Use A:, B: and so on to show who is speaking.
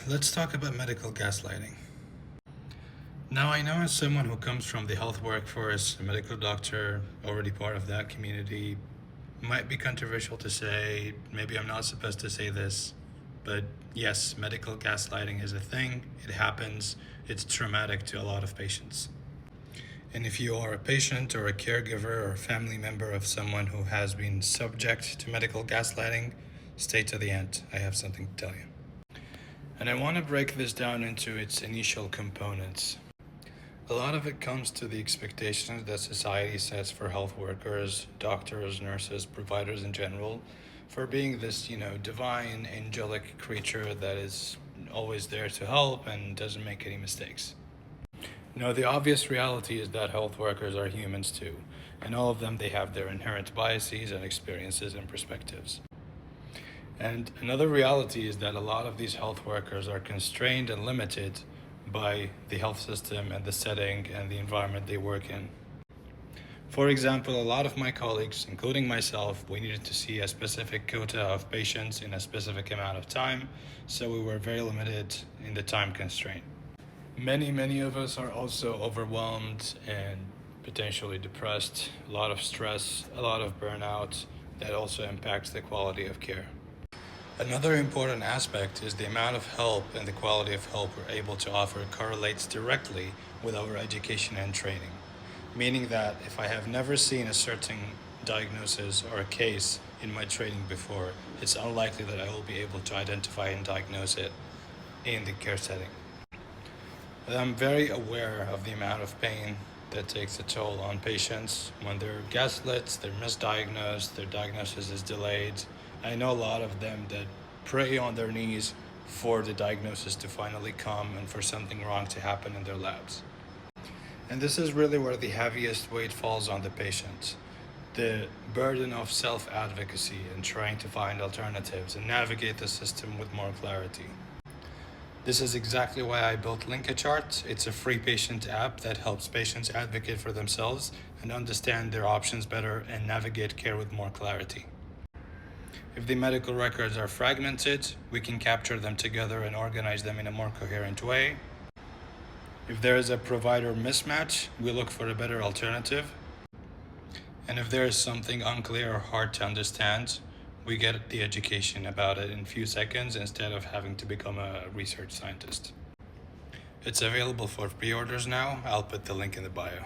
A: let's talk about medical gaslighting. Now, I know as someone who comes from the health workforce, a medical doctor, already part of that community, might be controversial to say, maybe I'm not supposed to say this, but yes, medical gaslighting is a thing, it happens, it's traumatic to a lot of patients. And if you are a patient or a caregiver or a family member of someone who has been subject to medical gaslighting, stay to the end. I have something to tell you. And I want to break this down into its initial components. A lot of it comes to the expectations that society sets for health workers, doctors, nurses, providers in general, for being this, divine, angelic creature that is always there to help and doesn't make any mistakes. No, the obvious reality is that health workers are humans too, and all of them they have their inherent biases and experiences and perspectives. And another reality is that a lot of these health workers are constrained and limited by the health system and the setting and the environment they work in. For example, a lot of my colleagues, including myself, we needed to see a specific quota of patients in a specific amount of time, so we were very limited in the time constraint. Many of us are also overwhelmed and potentially depressed, a lot of stress, a lot of burnout that also impacts the quality of care. Another important aspect is the amount of help and the quality of help we're able to offer correlates directly with our education and training. Meaning that if I have never seen a certain diagnosis or a case in my training before, it's unlikely that I will be able to identify and diagnose it in the care setting. And I'm very aware of the amount of pain that takes a toll on patients when they're gaslit, they're misdiagnosed, their diagnosis is delayed. I know a lot of them that pray on their knees for the diagnosis to finally come and for something wrong to happen in their labs. And this is really where the heaviest weight falls on the patient. The burden of self-advocacy and trying to find alternatives and navigate the system with more clarity. This is exactly why I built Linkachart. It's a free patient app that helps patients advocate for themselves and understand their options better and navigate care with more clarity. If the medical records are fragmented, we can capture them together and organize them in a more coherent way. If there is a provider mismatch, we look for a better alternative. And if there is something unclear or hard to understand, we get the education about it in a few seconds instead of having to become a research scientist. It's available for pre-orders now. I'll put the link in the bio.